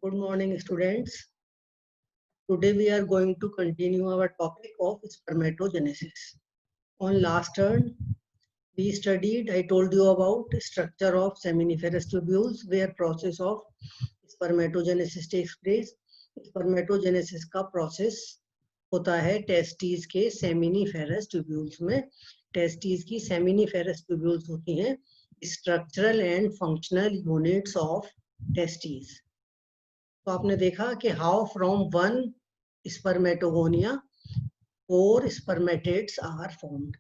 Good morning, students. Today we are going to continue our topic of spermatogenesis. On last turn, we studied, I told you about structure of seminiferous tubules where process of spermatogenesis takes place. Spermatogenesis का process होता है testis के seminiferous tubules में. Testis की seminiferous tubules होती हैं structural and functional units of testis. तो आपने देखा कि how from one spermatogonia 4 spermatids are formed.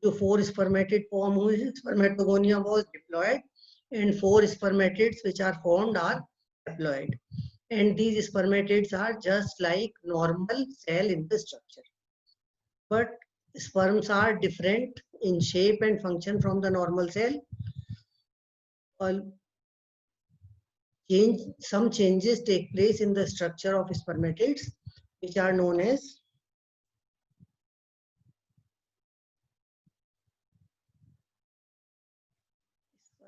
जो 4 स्पर्मेटेड फॉर्म हुए हैं, spermatogonia was diploid and 4 spermatids which are formed are haploid, and these spermatids are just like normal cell in the structure, but sperms are different in shape and function from the normal cell. Some changes take place in the structure of spermatids which are known as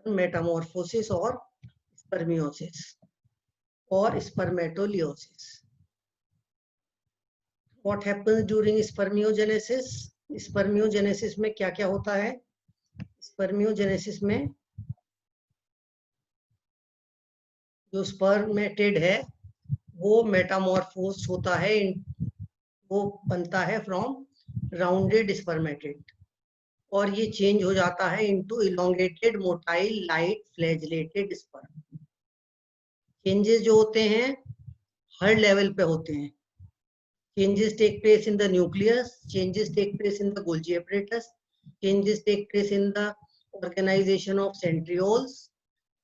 metamorphosis or spermiosis or spermatoliosis. What happens during spermiogenesis? Spermiogenesis में क्या क्या होता है? Spermiogenesis में जो spermatid है वो metamorphose होता है, वो बनता है फ्रॉम राउंडेड स्पर्मेटिड और ये चेंज हो जाता है into elongated motile light flagellated sperm. Changes जो होते हैं हर लेवल पे होते हैं. Changes take place in the nucleus, changes take place in the Golgi apparatus, changes take place in the organization of centrioles,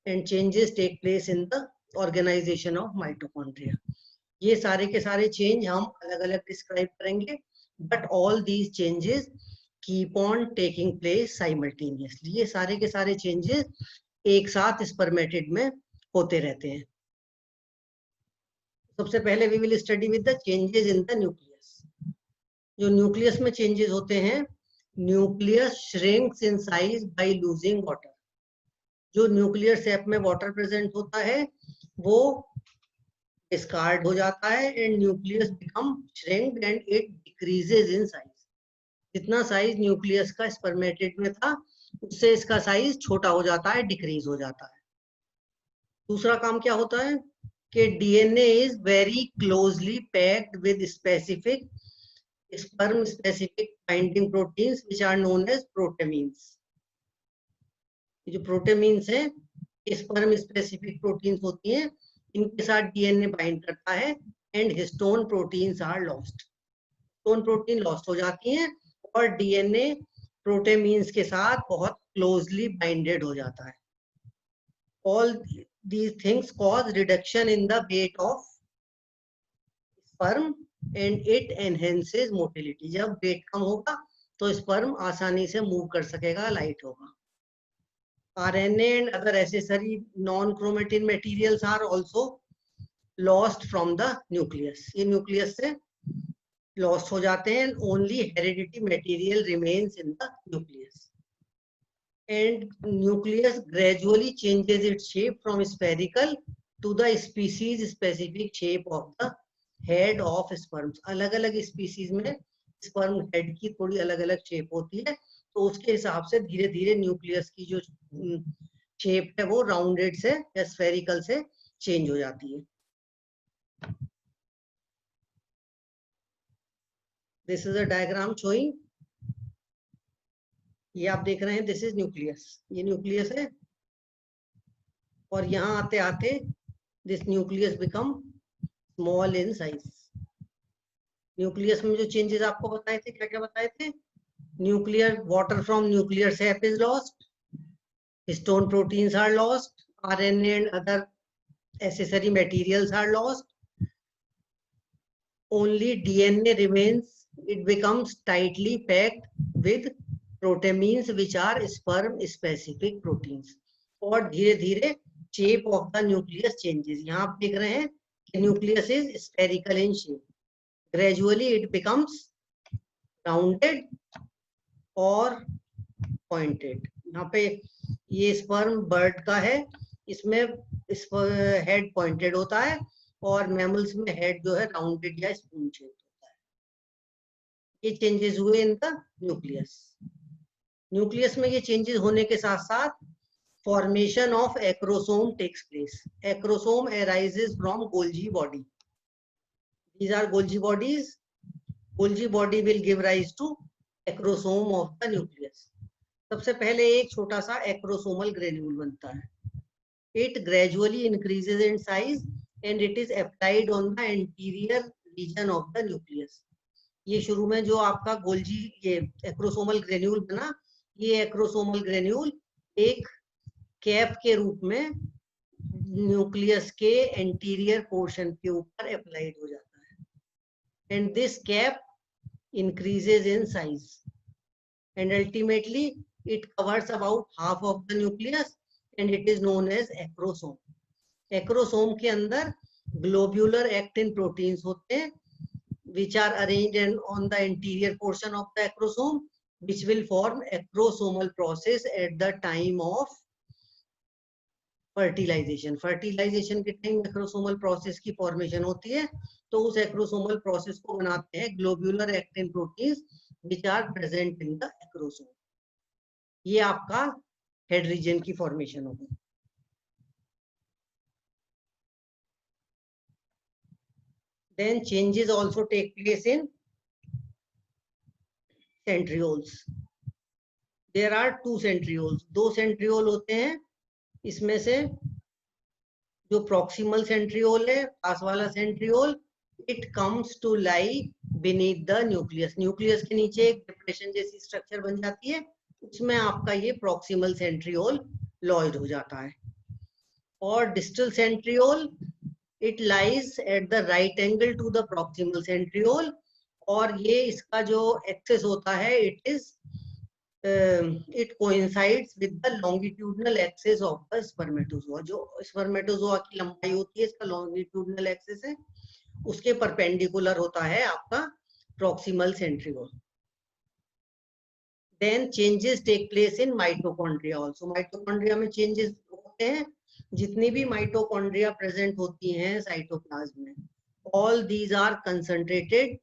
and changes take place in the organization of mitochondria. ये सारे के सारे change हम अलग अलग describe करेंगे, but all these changes keep on taking place simultaneously. ये सारे के सारे चेंजेस एक साथ स्पर्मेटिड में होते रहते हैं. सबसे पहले we will study with the changes in the nucleus. जो न्यूक्लियस में चेंजेस होते हैं, nucleus shrinks in size by losing water. जो न्यूक्लियर शेप में वाटर प्रेजेंट होता है वो डिस्कार्ड हो जाता है and nucleus become shrinked and it decreases in size. जितना साइज न्यूक्लियस का स्पर्मेटिड में था उससे इसका साइज छोटा हो जाता है, डिक्रीज हो जाता है. दूसरा काम क्या होता है कि DNA is very closely packed with specific sperm specific binding proteins which are known as protamines. जो प्रोटेमीन्स है स्पर्म स्पेसिफिक प्रोटीन्स होती हैं, इनके साथ DNA बाइंड करता है and histone proteins are lost. Histone protein lost हो जाती हैं और DNA प्रोटेमीन्स के साथ बहुत क्लोजली बाइंडेड हो जाता है. All these things cause reduction in the weight of sperm and it enhances motility. जब weight कम होगा तो sperm आसानी से मूव कर सकेगा, लाइट होगा. RNA and other accessory non-chromatin materials are also lost from the nucleus. ये nucleus से lost हो जाते हैं. Only hereditary material remains in the nucleus. And nucleus gradually changes its shape from spherical to the species specific shape of the head of sperms. अलग अलग species में sperm head की थोड़ी अलग अलग shape होती है, तो उसके हिसाब से धीरे धीरे न्यूक्लियस की जो shape है वो राउंडेड से या spherical से change हो जाती है. This is a diagram showing. ये आप देख रहे हैं, दिस इज न्यूक्लियस. ये न्यूक्लियस है और यहाँ आते आते this nucleus become small in size. Nucleus में जो चेंजेस आपको बताए थे, क्या क्या बताए थे? Nuclear water from nuclear shape is lost, histone proteins are lost, RNA and other accessory materials are lost, only DNA remains. It becomes tightly packed with protamines which are sperm specific proteins. और धीरे धीरे shape of the nucleus changes. यहाँ आप देख रहे हैं कि nucleus is spherical in shape. Gradually it becomes rounded or pointed. यहाँ पे ये sperm bird का है, इसमें इस हेड पॉइंटेड होता है और मैमल्स में हेड जो है राउंडेड या स्पून शेप होता है। ये चेंजेस हुए इन द न्यूक्लियस। न्यूक्लियस में ये चेंजेस होने के साथ साथ formation of acrosome takes place. Acrosome arises from Golgi body. These are Golgi bodies. Golgi body will give rise to acrosome of the nucleus. सबसे पहले एक छोटा सा acrosomal granule बनता है. It gradually increases in size and it is applied on the anterior region of the nucleus. ये शुरू में जो आपका गोल्जी ये acrosomal granule बना, ये acrosomal granule एक कैप के रूप में न्यूक्लियस के एंटीरियर पोर्शन के ऊपर अप्लाइड हो जाता है and this cap increases in size and ultimately it covers about half of the nucleus and it is known as acrosome. Acrosome के अंदर ग्लोब्यूलर एक्टिन प्रोटीन्स होते हैं which are arranged on the anterior portion of the acrosome which will form acrosomal process at the time of fertilization. Fertilization के time acrosomal process की formation होती है, तो उस एक्रोसोमल प्रोसेस को बनाते हैं globular actin proteins which are present in the acrosome. ये आपका हेड रीजन की फॉर्मेशन होगी। Then changes also take place in centrioles. There are 2 centrioles, 2 centriole होते हैं। इसमें से जो प्रॉक्सिमल सेंट्रियोल है, पास वाला centriole, it comes to lie beneath the nucleus. Nucleus के नीचे एक डिप्रेशन जैसी स्ट्रक्चर बन जाती है, उसमें आपका ये प्रॉक्सिमल सेंट्रियोल लॉज्ड हो जाता है। और distal centriole it lies at the right angle to the proximal centriole और ये इसका जो एक्सेस होता है it coincides with the longitudinal axis of the spermatozoa। जो spermatozoa की लंबाई होती है, इसका longitudinal axis है, उसके परपेंडिकुलर होता है आपका proximal centriole। Then changes take place in mitochondria also। mitochondria में changes होते हैं, जितनी भी mitochondria present होती हैं साइटोप्लाज्म में, all these are concentrated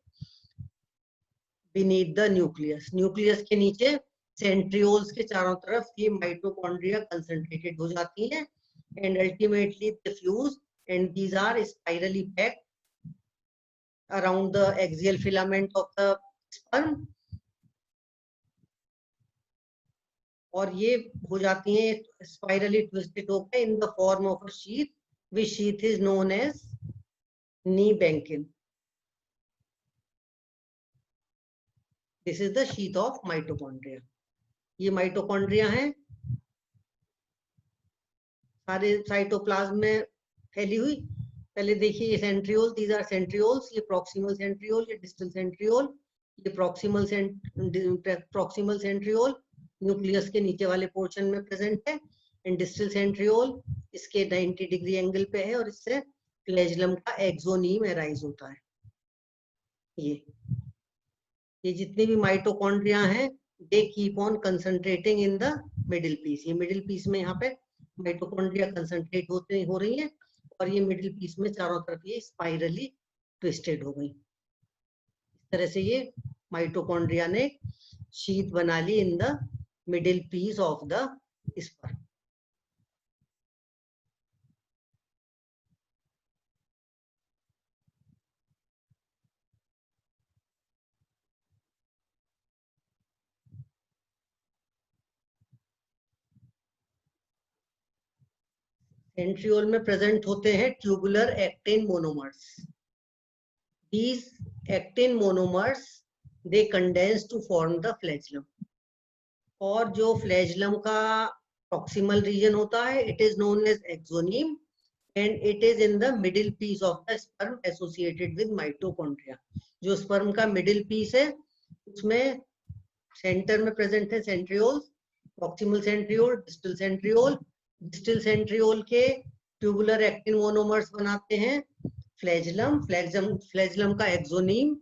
beneath the nucleus। Nucleus के नीचे सेंट्रियोल्स के चारों तरफ ये माइटोकॉन्ड्रिया कंसंट्रेटेड हो जाती हैं and ultimately diffuse and these are spirally packed around the axial filament of the sperm और ये हो जाती हैं स्पाइरली ट्विस्टेड होकर in the form of a sheath which sheath is known as nebenkern. This is the sheath of mitochondria. ये mitochondria हैं सारे cytoplasm में फैली हुई। पहले देखिए ये सेंट्रियोल, दीज आर सेंट्रियोल्स, ये प्रॉक्सिमल सेंट्रियोल, ये डिस्टल सेंट्रियोल। ये प्रॉक्सिमल सेंट्रियोल न्यूक्लियस के नीचे वाले पोर्शन में प्रेजेंट है एंड डिस्टल सेंट्रियोल इसके 90 डिग्री एंगल पे है और इससे फ्लैजेलम का एक्सोनीम एराइज होता है। ये जितने भी माइटोकॉन्ड्रिया हैं they keep on concentrating in the middle piece। ये मिडिल पीस में यहाँ पे माइटोकॉन्ड्रिया कंसंट्रेट हो रही है और ये मिडिल पीस में चारों तरफ ये स्पाइरली ट्विस्टेड हो गई। इस तरह से ये माइटोकॉन्ड्रिया ने शीथ बना ली in the middle piece of the sperm. Centriole में प्रेजेंट होते हैं tubular actin monomers. These actin monomers they condense to form the flagellum। और जो फ्लैजेलम का प्रॉक्सिमल रीजन होता है it is known as axoneme and it is in the middle piece of the sperm associated with mitochondria. जो sperm का middle piece है उसमें centre में प्रेजेंट है centrioles, proximal centriole, distal centriole. Distal centriole के tubular actin monomers बनाते हैं flagellum, flagellum का एक्सोनीम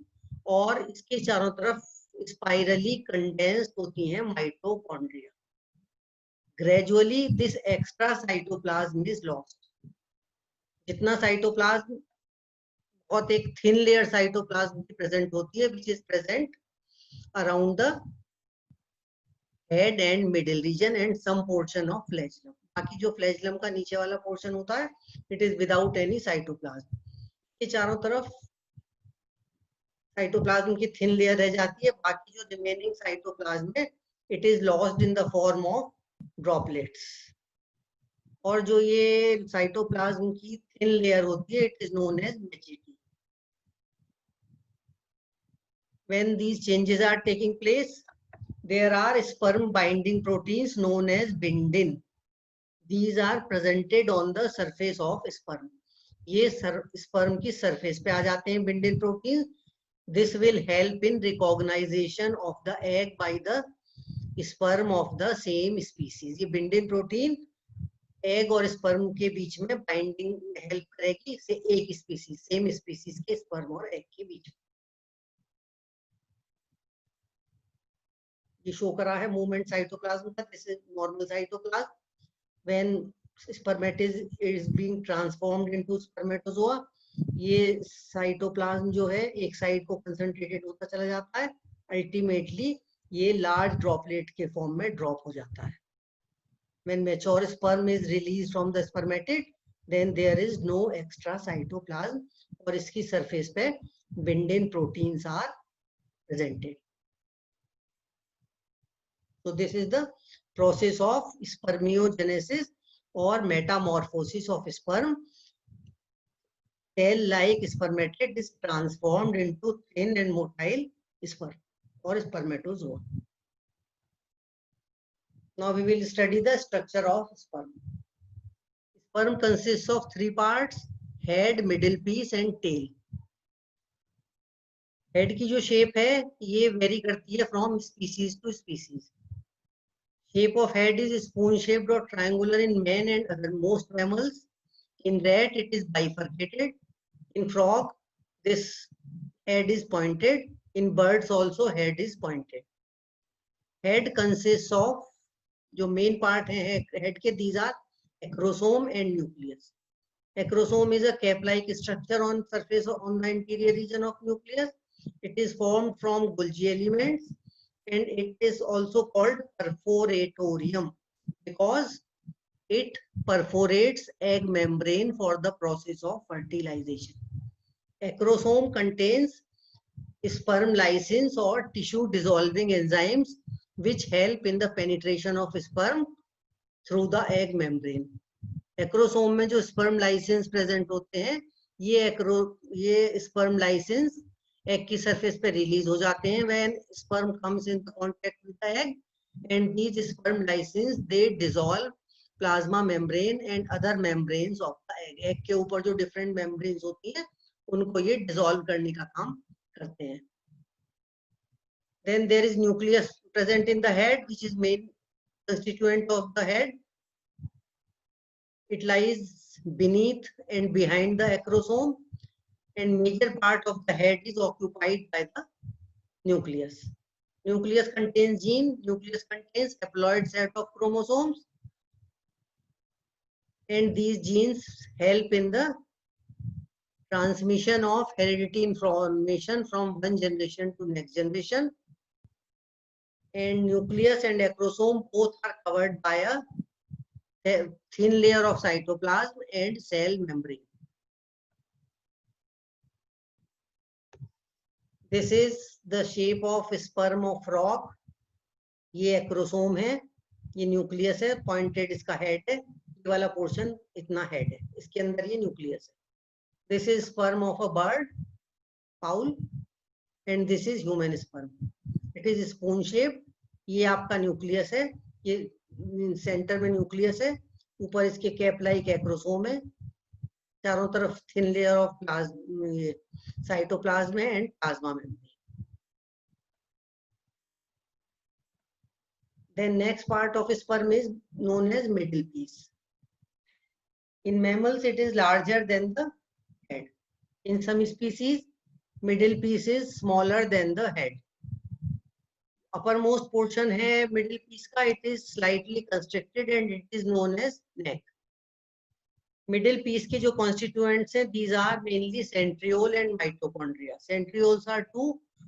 और इसके चारों तरफ स्पाइरली कंडेंस्ड होती हैं mitochondria. Gradually this extra cytoplasm is lost. जितना साइटोप्लाज्म, बहुत एक थिन लेयर साइटोप्लाज्म की प्रेजेंट होती है, which is present around the head and middle region and some portion of flagellum. बाकी जो फ्लैजलम का नीचे वाला पोर्शन होता है, it is without any cytoplasm. ये चारों तरफ साइटोप्लाज्म की थिन लेयर रह जाती है, बाकी जो रिमेनिंग साइटोप्लाज्म है, it is lost in the form of droplets. और जो ये साइटोप्लाज्म की थिन लेयर होती है, it is known as mechete. When these changes are taking place, there are sperm binding proteins known as bindin. These are presented on the surface of sperm. ये sperm की surface पे आ जाते हैं bindin proteins. This will help in recognition of the egg by the sperm of the same species. ये bindin protein egg और sperm के बीच में binding help करेगी, से एक species, same species के sperm और egg के बीच में. ये शो करा है मूवमेंट साइटोप्लाज्म का. This is normal cytoplasm. When spermatids is being transformed into spermatozoa, ये साइटोप्लाज्म जो है एक साइड को कंसंट्रेटेड होता चला जाता है, अल्टीमेटली ये लार्ज ड्रॉपलेट के फॉर्म में ड्रॉप हो जाता है. When mature sperm is release from the spermatid, then there is no extra cytoplasm और इसकी सरफेस पे binding proteins are presented. So this is the process of spermiogenesis or metamorphosis of sperm. Cell-like spermatid is transformed into thin and motile sperm or spermatozoa. Now we will study the structure of sperm. Sperm consists of three parts: head, middle piece and tail. Head की जो shape है ये vary करती है from species to species. Shape of head is spoon shaped or triangular in man and other most mammals. In rat, it is bifurcated. In frog, this head is pointed. In birds also, head is pointed. Head consists of, जो main part है head के, these are acrosome and nucleus. Acrosome is a cap-like structure on surface on the anterior region of nucleus. It is formed from Golgi elements. And it is also called perforatorium because it perforates egg membrane for the process of fertilization. Acrosome contains sperm lysins or tissue dissolving enzymes which help in the penetration of sperm through the egg membrane. Acrosome में जो sperm lysins present होते हैं, ये sperm lysins egg की surface पे release हो जाते हैं when sperm comes in contact with the egg, and these sperm lysins they dissolve plasma membrane and other membranes of the egg. Egg के ऊपर जो different membranes होती हैं उनको ये dissolve करने का काम करते हैं. Then there is nucleus present in the head, which is main constituent of the head. It lies beneath and behind the acrosome. And major part of the head is occupied by the nucleus. Nucleus contains gene. Nucleus contains haploid set of chromosomes, and these genes help in the transmission of heredity information from one generation to next generation. And nucleus and acrosome both are covered by a thin layer of cytoplasm and cell membrane. This is the shape of sperm of frog. ये acrosome है, ये nucleus है, pointed इसका head है, ये वाला portion इतना head है, इसके अंदर ये न्यूक्लियस है. This is sperm of a bird, fowl, and this is human sperm. It is spoon shaped. ये आपका न्यूक्लियस है, ये सेंटर में न्यूक्लियस है, ऊपर इसके कैप लाइक एक्रोसोम है, चारों तरफ थिन लेयर ऑफ साइटोप्लाज्म है and plasma membrane. Then next part of sperm is known as middle piece. In mammals, it is larger than the head. In some species, middle piece is smaller than the head. Upper most portion है middle piece का, it is slightly constricted and it is known as neck. Middle piece के जो constituents हैं, these are mainly centriole and mitochondria. Centrioles are two,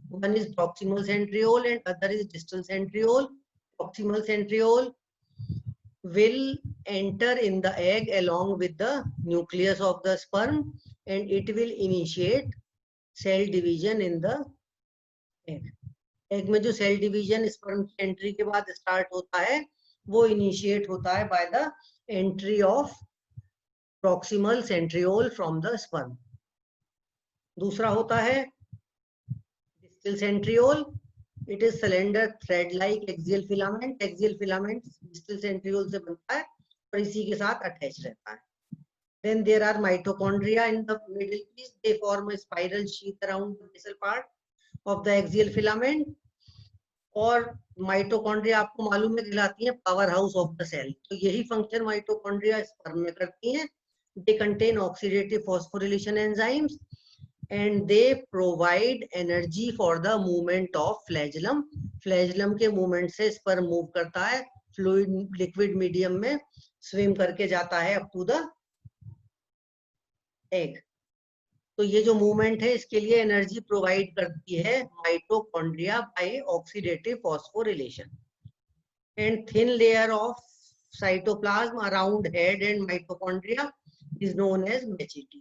one is proximal centriole and other is distal centriole. Proximal centriole will enter in the egg along with the nucleus of the sperm and it will initiate cell division in the egg. Egg में जो cell division sperm की entry के बाद start होता है वो initiate होता है by the entry of proximal centriole from the sperm. दूसरा होता है distal centriole. It is slender thread-like axial filament. Axial filament distal centriole से बनता है और इसी के साथ attached रहता है. Then there are mitochondria in the middle piece. They form a spiral sheath around the basal part of the axial filament. और माइटोकॉन्ड्रिया आपको मालूम है कहलाती है power house of the cell. तो यही फंक्शन माइटोकॉन्ड्रिया स्पर्म में करती हैं. They contain oxidative phosphorylation enzymes and they provide energy for the movement of flagellum. Flagellum के movement से sperm move करता है fluid liquid medium में swim करके जाता है up to the egg. तो ये जो मूवमेंट है इसके लिए एनर्जी प्रोवाइड करती है mitochondria by oxidative phosphorylation. And thin layer of cytoplasm around head and mitochondria is known as mechity.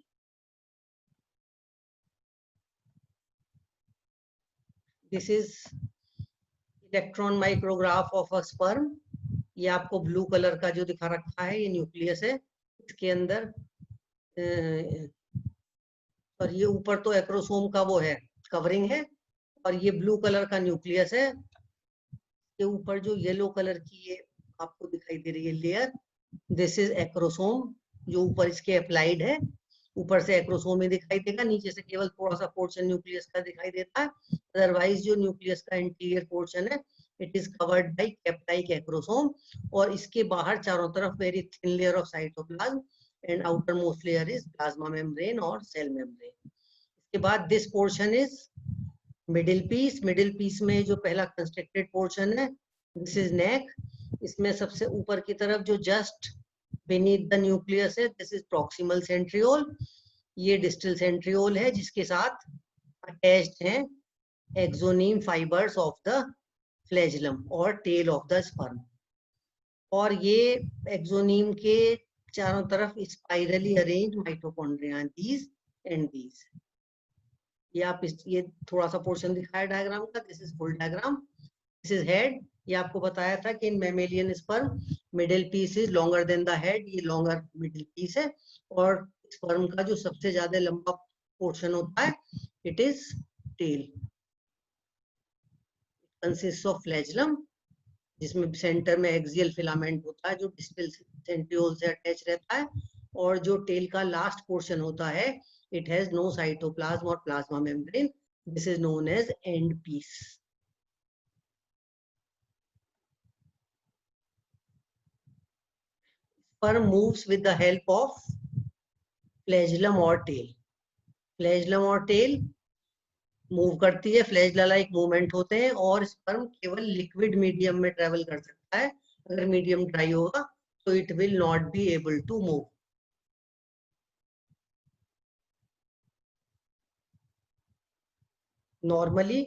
This is electron micrograph of a sperm. ये आपको ब्लू कलर का जो दिखा रखा है ये न्यूक्लियस है. इसके अंदर और ये ऊपर तो एक्रोसोम का वो है कवरिंग है और ये ब्लू कलर का न्यूक्लियस है. ये ऊपर जो येलो कलर की ये आपको दिखाई दे रही है लेयर, दिस इज एक्रोसोम जो ऊपर इसके अप्लाइड है. ऊपर से एक्रोसोम ही दिखाई देगा, नीचे से केवल थोड़ा सा पोर्शन न्यूक्लियस का दिखाई देता है. अदरवाइज जो न्यूक्लियस का इंटीरियर पोर्शन है इट इज कवर्ड बाय कैप्टाइक एक्रोसोम और इसके बाहर चारों तरफ very thin layer of cytoplasm and outermost layer is plasma membrane और सेल मेम्ब्रेन. इसके बाद this portion is middle piece. Middle piece में जो पहला कंस्ट्रक्टेड पोर्शन है दिस इज नेक. इसमें सबसे ऊपर की तरफ जो जस्ट beneath the nucleus है this is proximal centriole. ये distal centriole है जिसके साथ attached हैं exoneme fibers of the flagellum और tail of the sperm. और ये exoneme के चारों तरफ spirally arranged mitochondria हैं these and these. ये आप ये थोड़ा सा पोर्शन दिखाया डायग्राम का. This is full diagram. This is head. ये आपको बताया था कि in mammalian sperm middle piece is longer than the head. ये लॉन्गर मिडिल पीस है और स्पर्म का जो सबसे ज्यादा लंबा पोर्शन होता है it is tail. Consist of flagellum जिसमें सेंटर में एक्सियल फिलामेंट होता है जो डिस्टल सेंट्रियोल से अटैच रहता है और जो टेल का लास्ट पोर्शन होता है इट हैज नो साइटोप्लाज्म और plasma membrane. This is known as end piece. Sperm moves with the help of flagellum or tail. Flagellum और tail मूव करती है. फ्लैजिला लाइक मूवमेंट होते हैं और स्पर्म केवल लिक्विड मीडियम में ट्रेवल कर सकता है. अगर मीडियम ड्राई होगा तो it will not be able to move. Normally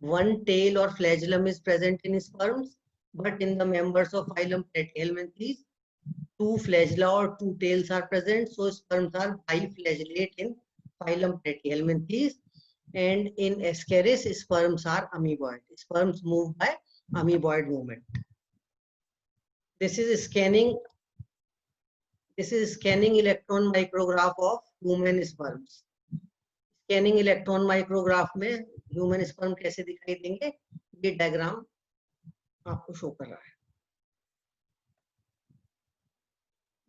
one tail or flagellum is present in sperms, but in the members of phylum Platyhelminthes two flagella or two tails are present, so sperms are biflagellate in phylum Platyhelminthes. And in Ascaris sperms are amoeboid. Sperms move by amoeboid movement. This is scanning electron micrograph of human sperms. Scanning electron micrograph में human sperm कैसे दिखाई देंगे ये diagram आपको show कर रहा है.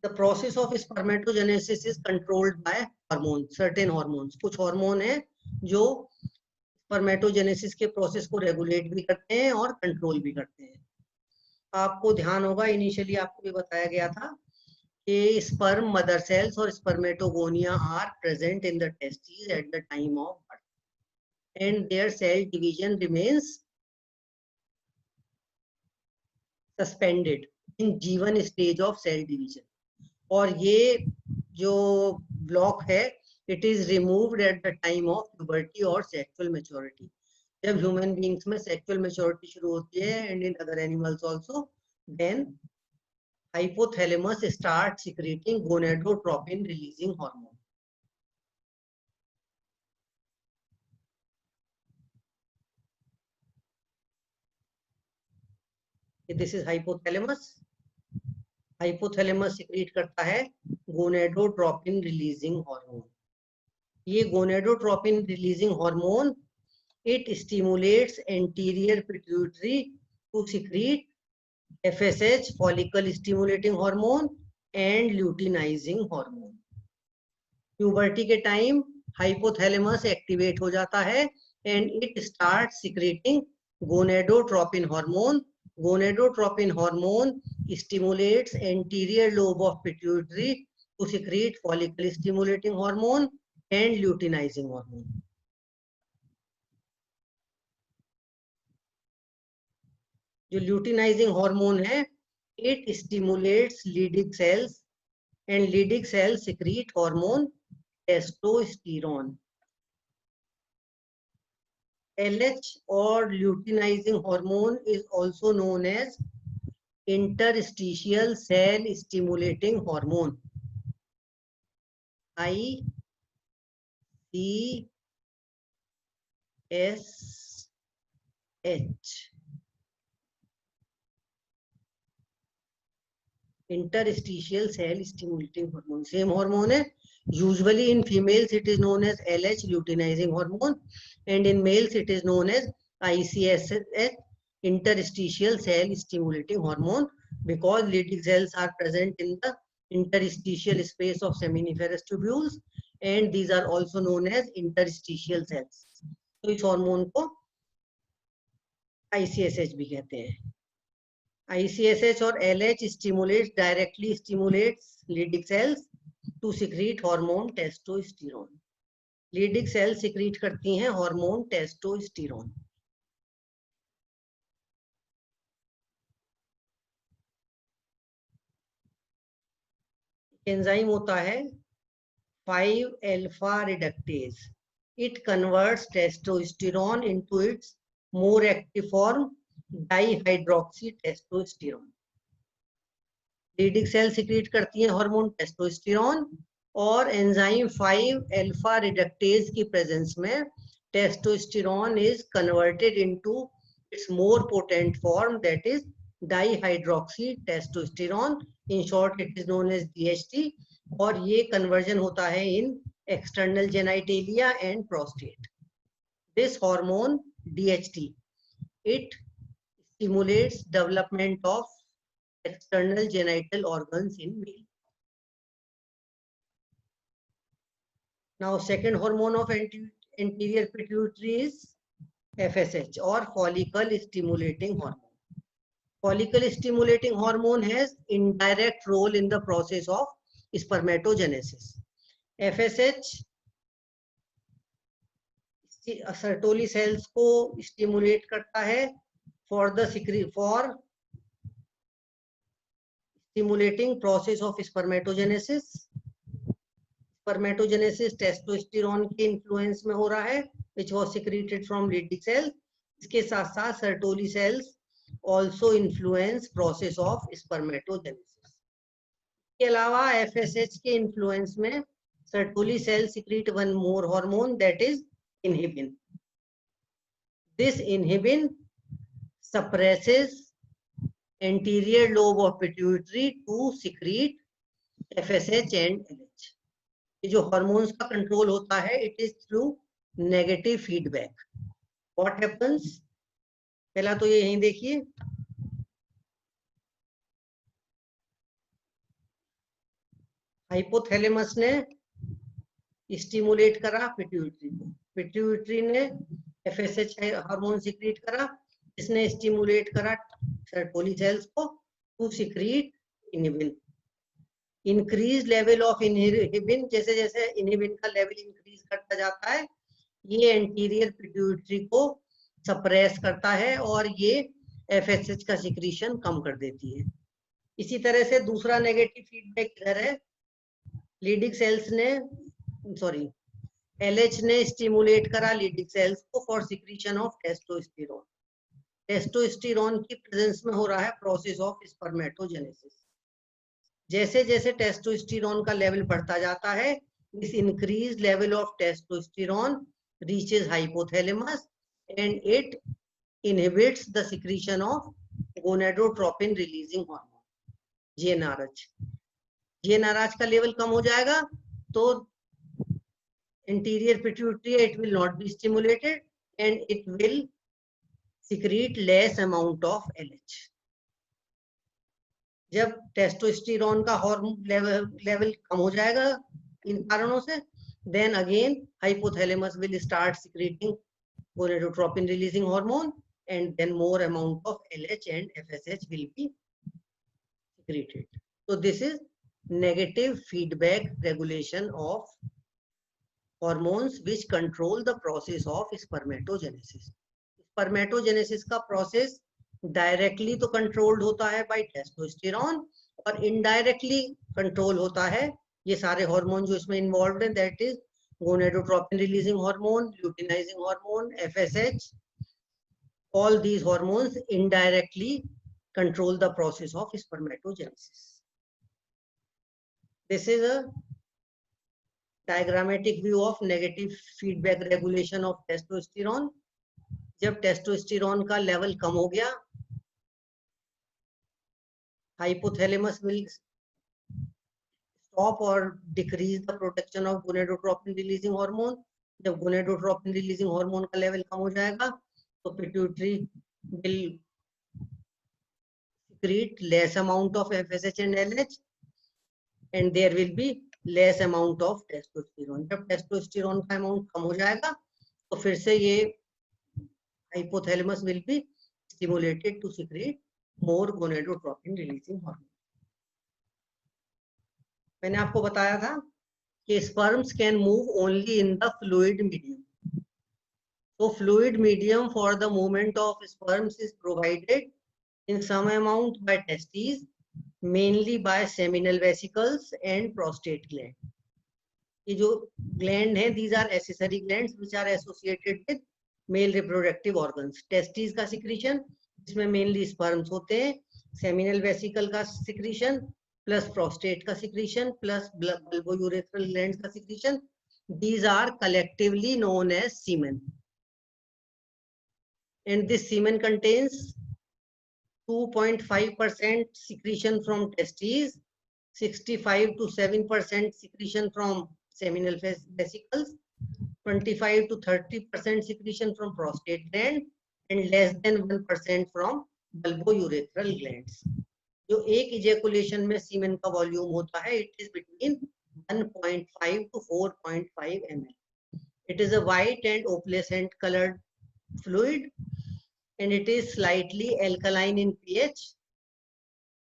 The process of spermatogenesis is controlled by hormones, certain hormones. कुछ हार्मोन है जो स्पर्मेटोजेनेसिस के प्रोसेस को रेगुलेट भी करते हैं और कंट्रोल भी करते हैं. आपको ध्यान होगा इनिशियली आपको भी बताया गया था कि स्पर्म मदर सेल्स और spermatogonia are present in the testis at the time of birth and their cell division remains suspended in G1 stage of cell division, और ये जो ब्लॉक है it is removed at the time of puberty और sexual maturity. जब human beings में sexual maturity शुरू होती है and in other animals also, then hypothalamus start secreting gonadotropin releasing hormone. This is hypothalamus. Hypothalamus secrete करता है gonadotropin releasing hormone. ये gonadotropin releasing hormone it stimulates anterior pituitary to secrete FSH, follicle stimulating hormone and luteinizing hormone. Puberty के time hypothalamus activate हो जाता है and it start secreting gonadotropin hormone. Gonadotropin hormone stimulates anterior lobe of pituitary to secrete follicle stimulating hormone and luteinizing hormone. जो luteinizing hormone है it stimulates leading cells and leading cells secrete hormone testosterone. LH or luteinizing hormone is also known as interstitial cell stimulating hormone, ICSH. Interstitial cell stimulating hormone same hormone है. Usually in females it is known as LH, luteinizing hormone, and in males it is known as ICSH, interstitial cell stimulating hormone, because Leydig cells are present in the interstitial space of seminiferous tubules and these are also known as interstitial cells. तो इस hormone को ICSH भी कहते हैं. ICSH और LH directly stimulates Leydig cells to secrete hormone testosterone. Leydig cells secrete करती हैं hormone testosterone. Enzyme होता है 5-alpha reductase. It converts testosterone into its more active form, dihydroxytestosterone. Leading cell secrete करती है हार्मोन टेस्टोस्टेरोन और enzyme 5-alpha reductase की presence में testosterone is converted into its more potent form that is dihydroxytestosterone. In short it is known as DHT. और ये conversion होता है in external genitalia and prostate. This hormone DHT it stimulates development of external genital organs in male. Now second hormone of anterior pituitary is FSH or follicle stimulating hormone. Follicle stimulating hormone has indirect role in the process of spermatogenesis. FSH Sertoli cells को stimulate करता है for stimulating process of spermatogenesis. Spermatogenesis testosterone के influence में हो रहा है which was secreted from Leydig cells. इसके साथ साथ Sertoli cells also influence process of spermatogenesis. इसके अलावा FSH के influence में Sertoli cells secrete one more hormone that is inhibin. This inhibin suppresses anterior lobe of pituitary to secrete FSH and LH. ये जो hormones का control होता है it is through negative feedback. What happens? पहला तो ये यहीं देखिए, हाइपोथैलेमस ने स्टिमुलेट करा पिट्यूटरी को, पिट्यूटरी ने FSH हार्मोन सिक्रीट करा, इसने स्टिमुलेट करा सर्टोली सेल्स को to secrete inhibin. Increase level of inhibin, जैसे जैसे इनहिबिन का लेवल इंक्रीज करता जाता है ये एंटीरियर पिट्यूटरी को सप्रेस करता है और ये FSH का सिक्रीशन कम कर देती है। इसी तरह से दूसरा नेगेटिव फीडबैक इधर है, लीडिंग सेल्स ने LH ने स्टिमुलेट करा लीडिंग सेल्स को for secretion of testosterone. Testosterone की प्रेजेंस में हो रहा है प्रोसेस ऑफ स्पर्मेटोजेनेसिस। जैसे जैसे टेस्टोस्टेरोन का लेवल बढ़ता जाता है, this increased level of testosterone reaches hypothalamus and it inhibits the secretion of gonadotropin releasing hormone GnRH. GnRH का लेवल कम हो जाएगा तो anterior pituitary it will not be stimulated and it will secrete less amount of LH. जब testosterone का hormone level कम हो जाएगा इन कारणों से, then again hypothalamus will start secreting gonadotropin releasing hormone and then more amount of LH and FSH will be secreted. So this is negative feedback regulation of hormones which control the process of spermatogenesis. Spermatogenesis का process directly तो controlled होता है bye testosterone और indirectly control होता है ये सारे hormone जो इसमें इन्वॉल्व हैं, that is gonadotropin releasing hormone, luteinizing hormone, FSH. All these hormones indirectly control the process of spermatogenesis. This is a diagrammatic view of negative feedback regulation of testosterone. जब testosterone का level कम हो गया, hypothalamus will stop or decrease the production of gonadotropin releasing hormone. जब gonadotropin releasing hormone का level कम हो जाएगा तो pituitary will secrete less amount of FSH and LH and there will be less amount of testosterone. जब testosterone का amount कम हो जाएगा तो फिर से ये hypothalamus will be stimulated to secrete more gonadotropin releasing hormone. मैंने आपको बताया था कि sperms can move only in the fluid medium. So fluid medium for the movement of sperms is provided in some amount by testes, mainly by seminal vesicles and prostate gland. ये जो gland है, these are accessory glands which are associated with male reproductive organs. Testes का secretion इसमें mainly sperms होते हैं, seminal vesicle का secretion plus prostate का secretion plus bulbourethral glands का secretion. These are collectively known as semen. And this semen contains 2.5% secretion from testes, 65 to 7% secretion from seminal vesicles, 25 to 30% secretion from prostate gland, and less than 1% from bulbourethral glands. जो एक ejaculation में semen का volume होता है, it is between 1.5 to 4.5 ml. It is a white and opalescent colored fluid, and it is slightly alkaline in pH.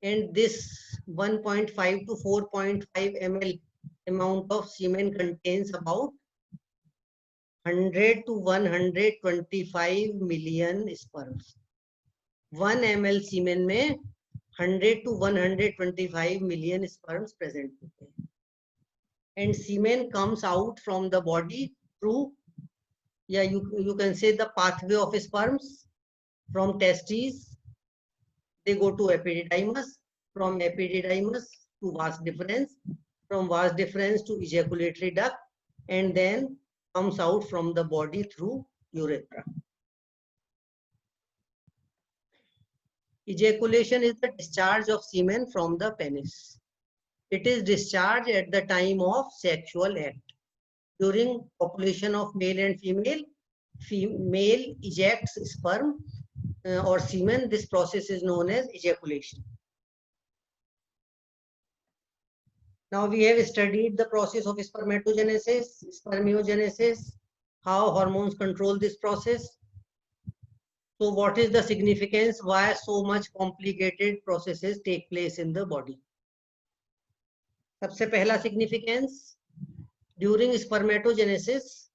And this 1.5 to 4.5 ml amount of semen contains about 100 to 125 million sperms. 1 ml semen में 100 to 125 million sperms present होते हैं. And semen comes out from the body through, you can say the pathway of sperms. From testes, they go to epididymis. From epididymis to vas deferens. From vas deferens to ejaculatory duct, and then comes out from the body through urethra. Ejaculation is the discharge of semen from the penis. It is discharged at the time of sexual act. During copulation of male and female, male ejects sperm or semen. This process is known as ejaculation. Now we have studied the process of spermatogenesis, spermiogenesis, how hormones control this process. So what is the significance? Why so much complicated processes take place in the body? सबसे पहला significance, during spermatogenesis,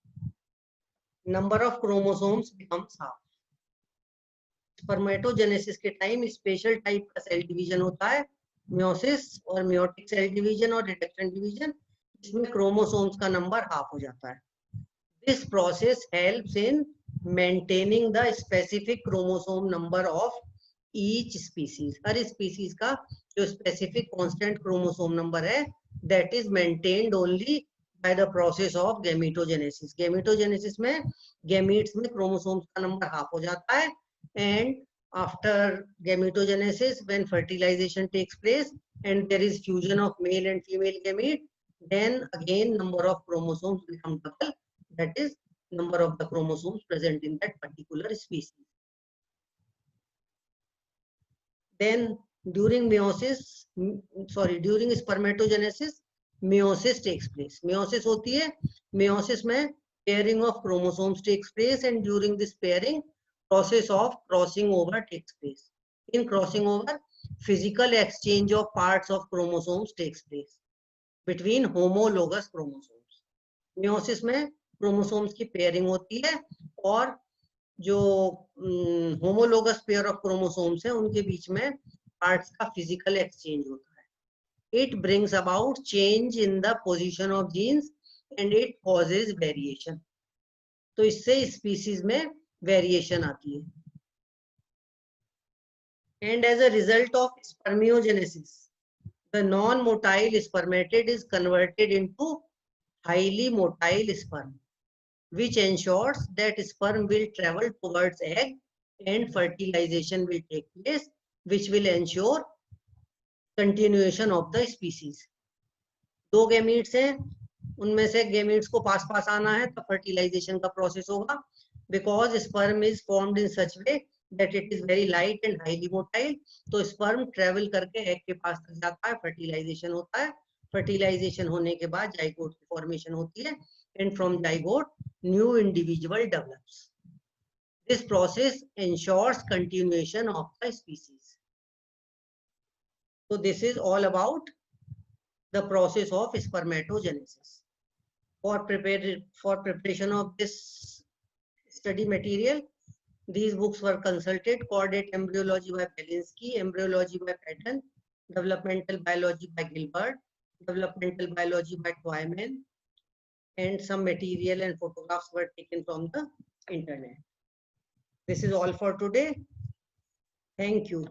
number of chromosomes becomes half. Spermatogenesis के time special type का cell division होता है, meiosis और meiotic cell division और reduction division, इसमें chromosomes का नंबर हाफ हो जाता है. This process helps in maintaining the specific chromosome number of each species. Her species का जो specific constant chromosome number है, that is maintained only by the process of gametogenesis. Gametogenesis में gametes में chromosomes का number half हो जाता है, and after gametogenesis, when fertilization takes place and there is fusion of male and female gamete, then again number of chromosomes become double. That is number of the chromosomes present in that particular species. Then during spermatogenesis, meiosis takes place. Meiosis होती है, meiosis में pairing of chromosomes takes place, and during this pairing, process of crossing over takes place. In crossing over, physical exchange of parts of chromosomes takes place between homologous chromosomes. Meiosis में chromosomes की pairing होती है और जो homologous pair of chromosomes है उनके बीच में parts का फिजिकल एक्सचेंज होता है. It brings about change in the position of genes and it causes variation. तो इससे स्पीसीज में वेरिएशन आती है. And as a result of spermiogenesis, the non motile spermatid is converted into highly motile sperm, which ensures that sperm will travel towards egg and fertilization will take place, which will ensure continuation of the species. दो gametes हैं, उनमें से gametes को पास पास आना है तो fertilization का process होगा. Because sperm is formed in such way that it is very light and highly motile, तो sperm travel करके egg के पास तक जाता है, fertilization होता है. फर्टिलाइजेशन होने के बाद जाइगोट की फॉर्मेशन होती है, and from zygote new individual develops. This process ensures continuation of the species. So this is all about the process of spermatogenesis. For preparation of this study material, these books were consulted: Chordate Embryology by Belinsky, Embryology by Patton, Developmental Biology by Gilbert, Developmental Biology by Twyman, and some material and photographs were taken from the internet. This is all for today. Thank you.